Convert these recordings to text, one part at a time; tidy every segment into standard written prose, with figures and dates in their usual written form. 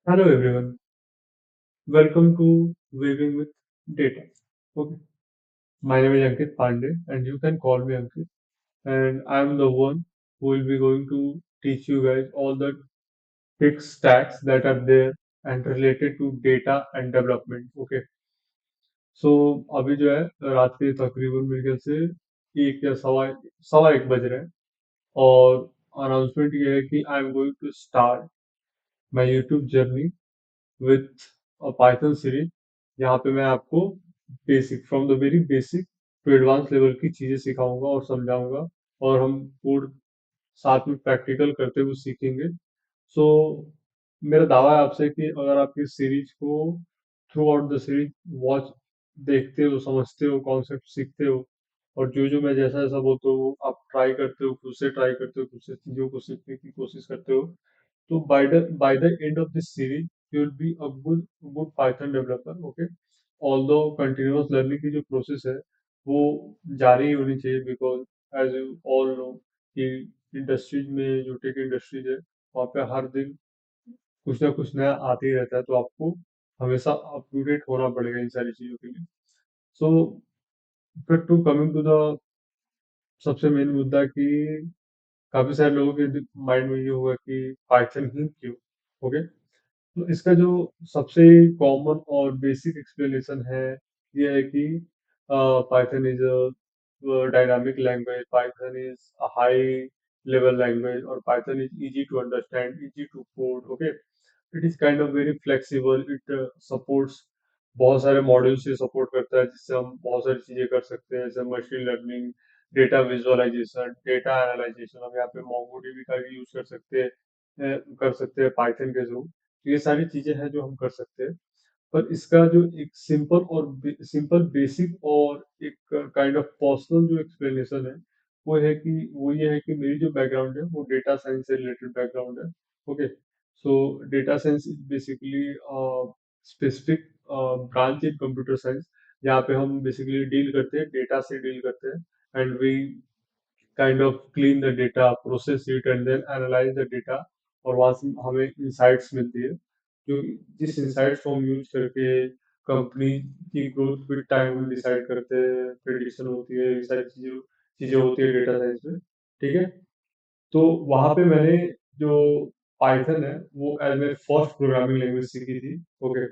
Hello everyone, welcome to Weaving with Data. Okay, my name is Ankit Pandey and you can call me Ankit, and I'm the one who will be going to teach you guys all the tech stacks that are there and related to data and development. Okay, so अभी जो है रात के तकरीबन मेरे ख्याल से एक या सवा एक बज रहे हैं और अनाउंसमेंट ये है कि I am going to start my YouTube journey with a Python series जहाँ पे मैं आपको basic from the very basic to advance level की चीजें सिखाऊंगा और समझाऊंगा और हम कोड साथ में प्रैक्टिकल करते हुए सीखेंगे। सो मेरा दावा है आपसे कि अगर आप इस सीरीज को through out the series watch देखते हो, समझते हो, कॉन्सेप्ट सीखते हो और जो जो मैं जैसा जैसा बोलता हूँ आप ट्राई करते हो, खुद से ट्राई करते हो, खुद से चीजों को सीखने की कोशिश करते हो, तो by the end of this series you will be a good Python developer. Okay, although continuous learning की जो प्रोसेस है वो जारी ही होनी चाहिए because as you all know कि इंडस्ट्रीज में जो टेक इंडस्ट्रीज है वहाँ पे हर दिन कुछ ना कुछ नया आते ही रहता है, तो आपको हमेशा अप टू डेट होना पड़ेगा इन सारी चीजों के लिए। सो फिर टू कमिंग टू द सबसे मेन मुद्दा कि काफी सारे लोगों के माइंड में ये हुआ कि पाइथन ही क्यों। ओके, तो इसका जो सबसे कॉमन और बेसिक एक्सप्लेनेशन है ये है कि Python is a dynamic language, Python is a high level language और Python is easy to understand, easy to code. Okay, it is kind of very flexible, it supports बहुत सारे module से support करता है जिससे हम बहुत सारी चीजें कर सकते हैं, जैसे machine learning, data visualisation, data analysation. हम यहाँ पे मोंगोडीबी का भी यूज कर सकते हैं पाइथन के थ्रू। ये सारी चीजें हैं जो हम कर सकते हैं, पर इसका जो एक सिंपल बेसिक और एक काइंड ऑफ पर्सनल जो एक्सप्लेनेशन है वो ये है कि मेरी जो बैकग्राउंड है वो डेटा साइंस से रिलेटेड बैकग्राउंड है। Okay, so data science is basically specific branch in computer science जहाँ पे हम बेसिकली डील करते हैं, डेटा से डील करते हैं and we kind of clean the data, process it and then analyse the data और वहां से हमें इंसाइट्स मिलती है, जो जिस इंसाइट्स को हम यूज करके कंपनी की ग्रोथ विद टाइम हम डिसाइड करते हैं, प्रेडिक्शन होती है, ये सारी चीजें चीजें होती है डेटा साइंस में। ठीक है, तो वहां पे मैंने जो पाइथन है वो एज मेरी फर्स्ट प्रोग्रामिंग लैंग्वेज सीखी थी। ओके,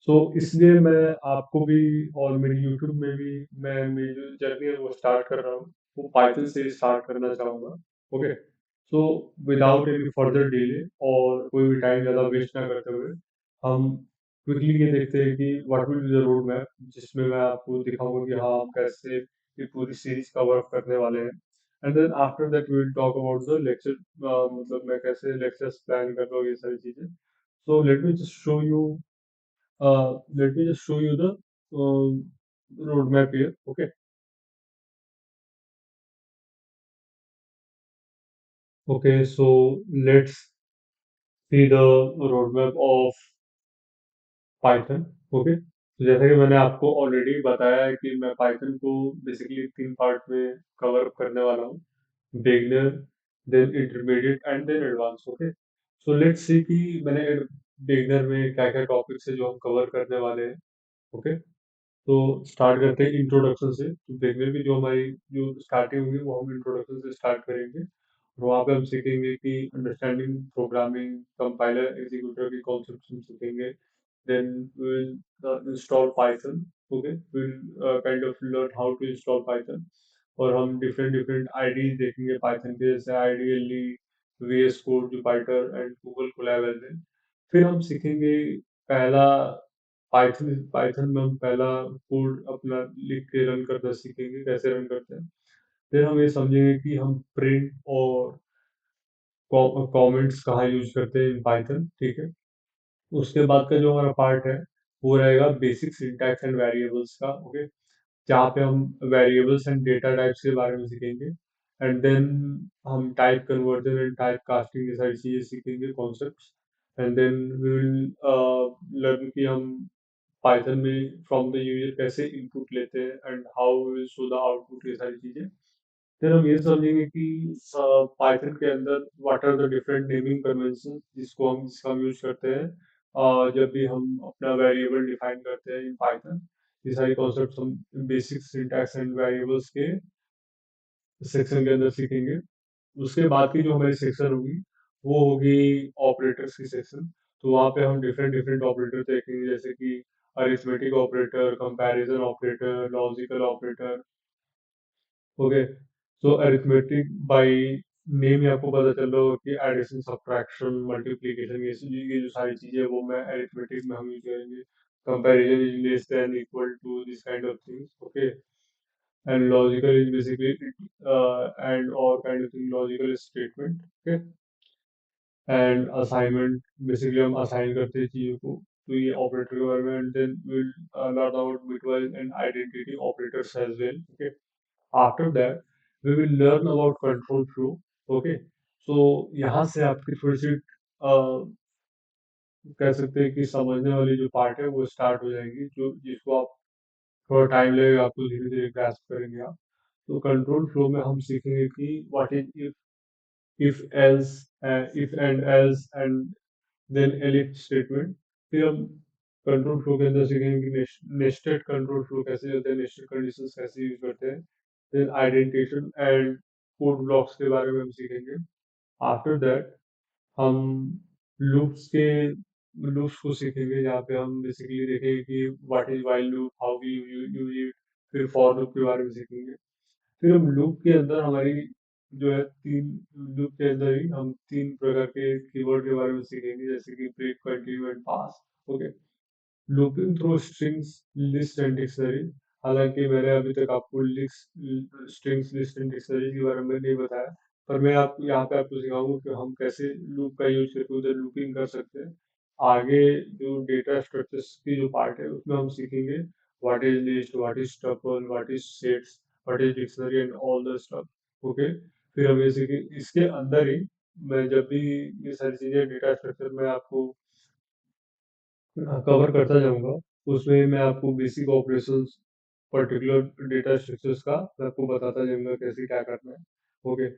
सो इसलिए मैं आपको भी और मेरी यूट्यूब में भी मैं मेरी जो जर्नी है वो स्टार्ट कर रहा हूँ वो पाइथन से स्टार्ट करना चाहूंगा। Okay, so without any further delay और कोई भी टाइम ज़्यादा वेस्ट ना करते हुए हम क्विकली ये देखते हैं कि what will be the road map जिसमें मैं आपको दिखाऊंगा कि हाँ हम कैसे ये पूरी सीरीज कवर करने वाले हैं। And then after that we will talk about the lecture, मतलब मैं कैसे लेक्चर्स प्लान कर रहा हूँ, ये सारी चीज़ें। सो let me just show you the roadmap here. Okay. Okay. So let's see the roadmap of Python. Okay. तो जैसा कि मैंने आपको ऑलरेडी बताया है कि मैं पाइथन को बेसिकली तीन पार्ट में कवर करने वाला हूँ, beginner, then intermediate and then advance. Okay, so let's see कि मैंने बिगिनर में क्या क्या टॉपिक्स है जो हम कवर करने वाले हैं। ओके, तो स्टार्ट करते हैं इंट्रोडक्शन से। तो देखने की जो हमारी जो स्टार्टिंग होगी वो हम इंट्रोडक्शन से स्टार्ट करेंगे और वहाँ पे हम सीखेंगे कि अंडरस्टैंडिंग प्रोग्रामिंग, कंपाइलर एग्जीक्यूटर की कॉन्सेप्ट हम सीखेंगे। Then we will install Python. Okay, we will kind of learn how to install Python और हम डिफरेंट डिफरेंट आईडीज देखेंगे पाइथन के, जैसे IDLE, VS code, Jupyter and Google Colab एलएन। फिर हम सीखेंगे पहला पाइथन पाइथन में हम पहला कोड अपना लिख के रन करना सीखेंगे, कैसे रन करते हैं। फिर हम ये समझेंगे कि हम प्रिंट और कमेंट्स कहाँ यूज करते हैं इन पाइथन। ठीक है, उसके बाद का जो हमारा पार्ट है वो रहेगा बेसिक सिंटैक्स एंड वेरिएबल्स का। ओके, जहाँ पे हम वेरिएबल्स एंड डेटा टाइप्स के बारे में सीखेंगे एंड देन हम type conversion and type casting ये सारी चीजें सीखेंगे, concepts. And then we will learn कि हम पाइथन में फ्रॉम द यूजर कैसे इनपुट लेते हैं and how will show the output, ये सारी चीजें। फिर हम ये समझेंगे कि पाइथन के अंदर what are the different naming convention जिसको हम यूज करते हैं जब भी हम अपना वेरिएबल डिफाइन करते हैं इन पाइथन, ये सारी कॉन्सेप्ट हम बेसिक सिंटैक्स एंड वेरिएबल्स के सेक्शन के अंदर सीखेंगे। उसके बाद की जो हमारी सेक्शन होगी वो होगी ऑपरेटर्स की सेक्शन। तो वहाँ पे हम डिफरेंट डिफरेंट ऑपरेटर देखेंगे, जैसे कि arithmetic operator, comparison operator, logical operator. Okay, so arithmetic by name ही आपको पता चल रहा होगा कि एडिशन, सब्ट्रैक्शन, मल्टीप्लिकेशन, ये जो सारी चीजें हैं, वो मैं अरिथमेटिक में हम यूज करेंगे। Comparison is less than equal to this kind of things. Okay, and logical is basically and or kind of thing. Logical is statement. Okay, and assignment basically हम assign करते हैं चीजों को, तो ये operator के बारे में, and then we'll learn about bitwise and identity operators as well. Okay, after that we will learn about control flow. Okay, so यहाँ से आपकी थोड़ी सी कह सकते हैं कि समझने वाली जो पार्ट है वो स्टार्ट हो जाएगी, जो जिसको आप थोड़ा टाइम लगेगा, आपको धीरे धीरे ग्रास्प करेंगे आप। तो कंट्रोल फ्लो में हम सीखेंगे कि what is if else, if and else and then elif statement. फिर हम कंट्रोल फ्लो के अंदर सीखेंगे कि नेस्टेड कंट्रोल फ्लो कैसे होते हैं, नेस्टेड कंडीशंस कैसे यूज करते हैं। Then identification and code blocks के बारे में हम सीखेंगे। आफ्टर दैट हम लूप्स के लूप्स को सीखेंगे, जहाँ पे हम बेसिकली देखेंगे कि what is while loop, how we use it. फिर फॉर लूप के बारे में सीखेंगे। फिर हम लूप के अंदर हमारी जो है तीन लूप के अंदर ही हम तीन प्रकार के कीवर्ड के बारे में सीखेंगे, जैसे कि break, continue and pass. Okay, looping through strings, list and dictionary. हालांकि मैंने अभी तक आपको list, strings, list and dictionary के बारे में नहीं बताया, पर मैं आप यहाँ पे आपको सिखाऊंगा कि हम कैसे लूप का यूज करके उधर लूपिंग कर सकते हैं। आगे जो डेटा स्ट्रक्चर्स की जो पार्ट है उसमें हम सीखेंगे what is list, what is tuple, what is sets, what is dictionary and all the stuff. Okay, फिर हम ये सीखेंगे इसके अंदर ही। मैं जब भी ये सारी चीजें डेटा स्ट्रक्चर में आपको कवर करता जाऊंगा, उसमें मैं आपको basic operations, particular data structures का मैं आपको बताता जाऊंगा कैसे क्या करना है। ओके,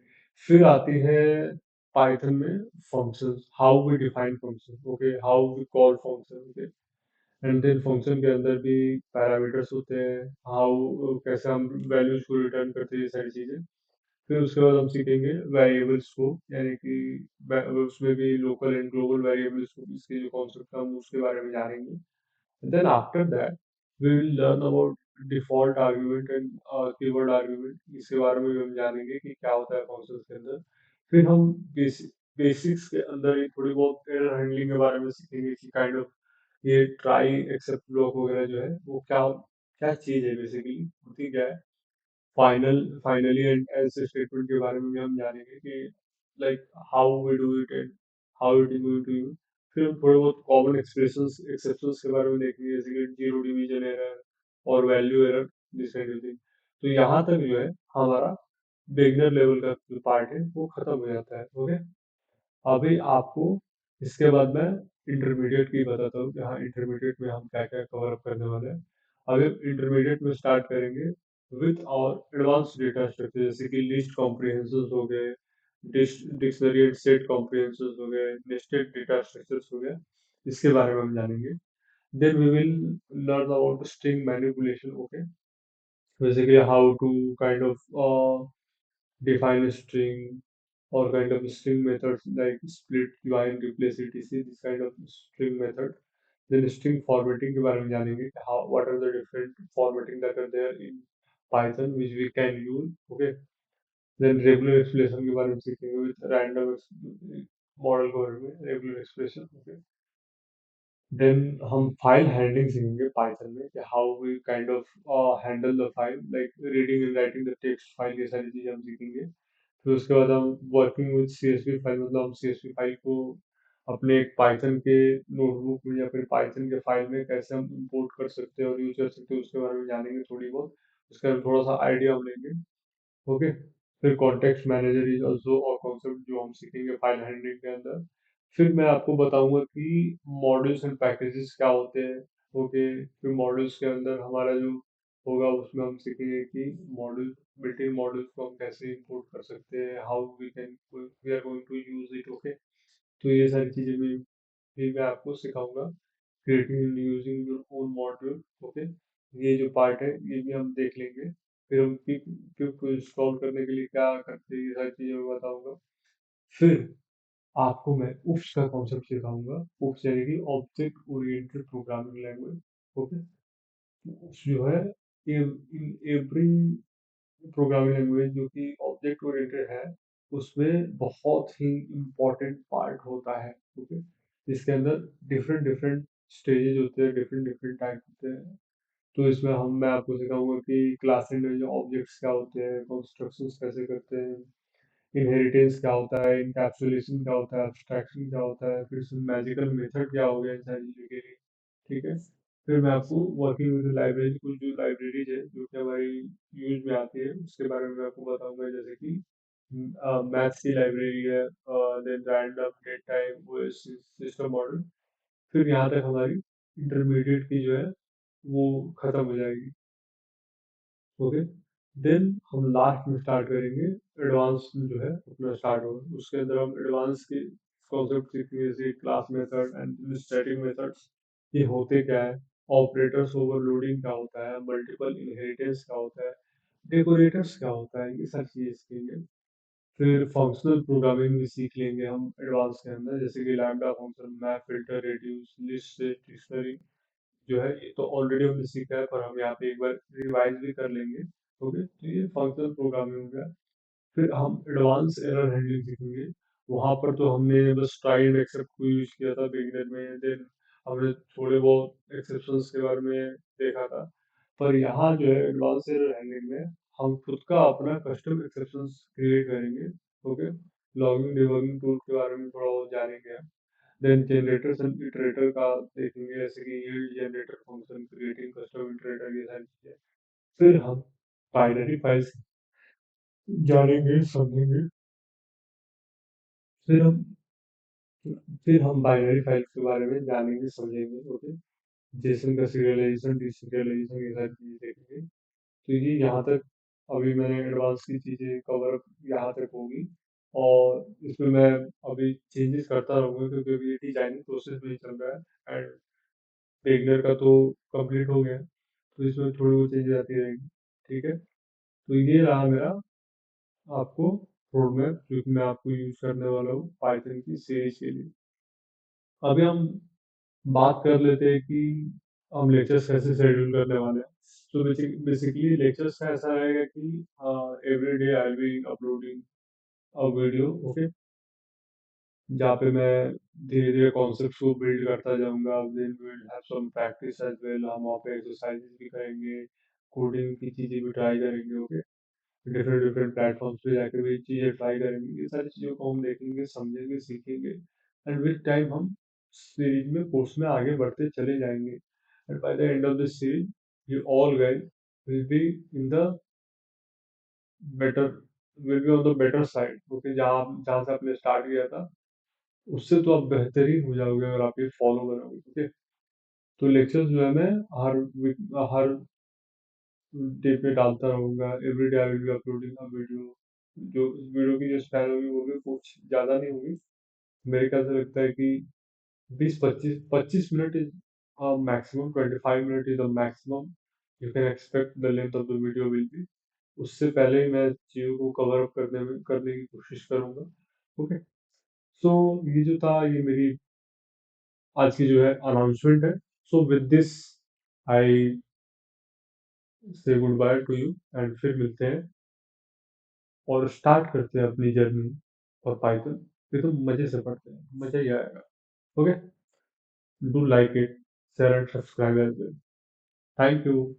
फिर आती है पाइथन में functions, how we define function. Okay, how we call function. Okay, and then function के अंदर भी पैरामीटर्स होते हैं, हाउ कैसे हम वैल्यूज को रिटर्न करते हैं, ये सारी चीजें। फिर उसके बाद हम सीखेंगे वेरिएबल्स को, यानी कि उसमें भी लोकल एंड ग्लोबल वेरिएबल्स को, इसके जो कॉन्सेप्ट है हम उसके बारे में जानेंगे। Then after that, we will learn about default argument and keyword argument। इसके बारे में भी हम जानेंगे कि क्या होता है फंक्शंस के अंदर। फिर हम बेसिक्स के अंदर ही थोड़ी बहुत एरर हैंडलिंग के बारे में सीखेंगे कि काइंड ऑफ ये ट्राई एक्सेप्ट ब्लॉक वगैरह जो है वो क्या क्या चीज है, बेसिकली होती क्या है। फाइनली एंड एल्स स्टेटमेंट के बारे में भी हम जानेंगे कि like how we do it and how it is going to use. फिर हम थोड़े बहुत कॉमन एक्सप्रेशंस एक्सेप्शंस के बारे में देखेंगे, जैसे कि जीरो डिवीजन एरर और value error, this kind of thing. तो यहाँ तक जो है हमारा बिगनर लेवल का जो पार्ट है वो खत्म हो जाता है। ओके, अभी आपको इसके बाद मैं इंटरमीडिएट की बताता हूँ कि हाँ इंटरमीडिएट में हम क्या क्या कवर अप करने वाले हैं। अभी इंटरमीडिएट में स्टार्ट करेंगे विथ और एडवांस डेटा स्ट्रक्चर, जैसे कि लिस्ट कॉम्प्रिहेंशंस हो गए, डिक्शनरी एंड सेट कॉम्प्रिहेंशंस हो गए, नेस्टेड डेटा स्ट्रक्चर्स हो गए, इसके बारे में हम जानेंगे। Then we will learn about string manipulation. Okay, basically how to kind of define a string or kind of string methods like split, join, replace, etc. This kind of string method. Then string formatting के बारे में जानेंगे कि how what are the different formatting that are there in Python which we can use. Okay. Then regular expression के बारे में सीखेंगे with random model के बारे में regular expression. Okay. देन हम फाइल हैंडलिंग सीखेंगे पाइथन में कि how we kind of handle the file, like reading and writing the text file, ये सारी चीजें हम सीखेंगे। फिर उसके बाद हम वर्किंग विद सीएसवी फाइल, मतलब हम सीएसवी फाइल को अपने एक पाइथन के नोटबुक में या फिर पाइथन के फाइल में कैसे हम इंपोर्ट कर सकते हैं और यूज कर सकते हैं, उसके बारे में जानेंगे थोड़ी बहुत। उसका हम थोड़ा सा आइडिया हम लेंगे। ओके, फिर कॉन्टेक्स्ट मैनेजर इज ऑल्सो और कॉन्सेप्ट जो हम सीखेंगे फाइल हैंडलिंग के अंदर। फिर मैं आपको बताऊंगा कि मॉड्यूल्स एंड पैकेजेस क्या होते हैं। ओके, फिर मॉड्यूल्स के अंदर हमारा जो होगा उसमें हम सीखेंगे कि मॉड्यूल बिल्ट इन मॉड्यूल्स को हम कैसे इंपोर्ट कर सकते हैं, how we can we are going to use it. Okay, तो ये सारी चीजें भी भी मैं आपको सिखाऊंगा, creating using your own module. Okay, ये जो पार्ट है ये भी हम देख लेंगे। फिर हम पिप को इंस्टॉल करने के लिए क्या करते हैं ये सारी चीजें मैं बताऊंगा। फिर आपको मैं उफ्स का कॉन्सेप्ट सिखाऊंगा। उफ्स यानी कि object oriented programming language. Okay, OOPs जो है इन एवरी प्रोग्रामिंग लैंग्वेज जो कि ऑब्जेक्ट ओरिएंटेड है, उसमें बहुत ही इम्पोर्टेंट पार्ट होता है। ओके, इसके अंदर डिफरेंट डिफरेंट स्टेजेस होते हैं, डिफरेंट डिफरेंट टाइप होते हैं। तो इसमें मैं आपको सिखाऊंगा कि क्लास में जो ऑब्जेक्ट्स क्या होते हैं, कंस्ट्रक्शंस कैसे करते हैं, इनहेरिटेंस क्या होता है, इनकैप्सुलेशन क्या होता है, एब्स्ट्रैक्शन क्या होता है, फिर इसमें मैजिकल मेथड क्या हो गया इन सारी चीज़ों के लिए। ठीक है, फिर मैं आपको वर्किंग विद लाइब्रेरी, कुछ जो लाइब्रेरीज है जो कि हमारी यूज में आती है उसके बारे में मैं आपको बताऊंगा, जैसे कि मैथ्स की लाइब्रेरी है, then random date type system model. फिर यहाँ तक हमारी इंटरमीडिएट की जो है वो खत्म हो जाएगी। ओके, देन हम लास्ट में स्टार्ट करेंगे, एडवांस जो है अपना स्टार्ट होगा, उसके अंदर हम एडवांस के कॉन्सेप्ट सीखेंगे, जैसे class method and static methods, ये होते क्या है, ऑपरेटर्स ओवरलोडिंग क्या होता है, मल्टीपल इनहेरिटेंस क्या होता है, डेकोरेटर्स क्या होता है, ये सारी चीजें सीखेंगे। फिर फंक्शनल प्रोग्रामिंग भी सीख लेंगे हम एडवांस के अंदर, जैसे कि lambda function, map, filter, reduce, list, dictionary जो है ये तो ऑलरेडी हमने सीखा है, पर हम यहाँ पे एक बार रिवाइज भी कर लेंगे। ओके, तो ये फंक्शनल प्रोग्रामिंग हो गया। फिर हम एडवांस एरर हैंडलिंग सीखेंगे। वहां पर तो हमने बस ट्राई एंड एक्सेप्ट को यूज किया था बिगिनर में, देन हमने थोड़े बहुत एक्सेप्शंस के बारे में देखा था। पर यहाँ जो है एडवांस एरर हैंडलिंग में हम खुद का अपना कस्टम एक्सेप्शंस क्रिएट करेंगे। ओके, लॉगिंग डिबगिंग टूल के बारे में थोड़ा बहुत जानेंगे। देन जनरेटर्स एंड इटरेटर का देखेंगे, जैसे कि yield generator function, creating custom iterator, ये सारी चीजें। फिर हम बाइनरी फाइल्स जानेंगे समझेंगे। फिर हम फिर हम बाइनरी फाइल्स के बारे में जानेंगे समझेंगे। ओके, जेसन का सीरियलाइजेशन, डीसीरियलाइजेशन, ये सारी चीजें देखेंगे। तो ये यहाँ तक अभी मैंने एडवांस की चीजें कवर अप यहाँ तक होगी। और इसमें मैं अभी चेंजेस करता रहूंगा क्योंकि अभी ये डिजाइनिंग प्रोसेस में ही चल रहा है, एंड रेगुलर का तो कंप्लीट हो गया, तो इसमें थोड़ी बहुत चेंजेस आती रहेंगी। ठीक है, तो ये रहा मेरा आपको रोड मैप जो कि मैं आपको यूज करने वाला हूँ पाइथन की सीरीज के लिए। अभी हम बात कर लेते हैं कि हम लेक्चर्स कैसे शेड्यूल करने वाले हैं। तो बेसिकली लेक्चर्स का ऐसा रहेगा कि every day I will be uploading a video. Okay, जहाँ पे मैं धीरे धीरे कॉन्सेप्ट्स को बिल्ड करता जाऊंगा, then we will have some practice as well, हम वहाँ पे एक्सरसाइजेस भी करेंगे, कोडिंग की चीजें भी ट्राई करेंगे। ओके, डिफरेंट डिफरेंट प्लेटफॉर्म्स पे जाके भी चीजें ट्राई करेंगे, ये सारी चीजों को हम देखेंगे, समझेंगे, सीखेंगे, एंड विद टाइम हम सीरीज में कोर्स में आगे बढ़ते चले जाएंगे, and by the end of this series you all guys will be in the better, will be on the better side. Okay, जहाँ से आपने स्टार्ट किया था उससे तो आप बेहतरीन हो जाओगे अगर आप ये फॉलो करोगे। ओके, तो लेक्चर्स जो है मैं हर डे पे डालता रहूंगा, every day I will be uploading a video. जो वीडियो की जो स्पैन होगी वो भी कुछ ज़्यादा नहीं होगी, मेरे ख्याल से लगता है कि 20-25 minute is maximum, 25 minute is the maximum you can expect the length of the video will be. उससे पहले ही मैं चीज़ों को कवर अप करने की कोशिश करूंगा। ओके, सो ये जो था ये मेरी आज की जो है अनाउंसमेंट है। सो विद दिस आई से good by two you, and फिर मिलते हैं और स्टार्ट करते हैं अपनी जर्नी और पाइथन। ये तो मजे से पढ़ते हैं, मजा ही आएगा। Okay, do like it, share and subscribe as well. Thank you.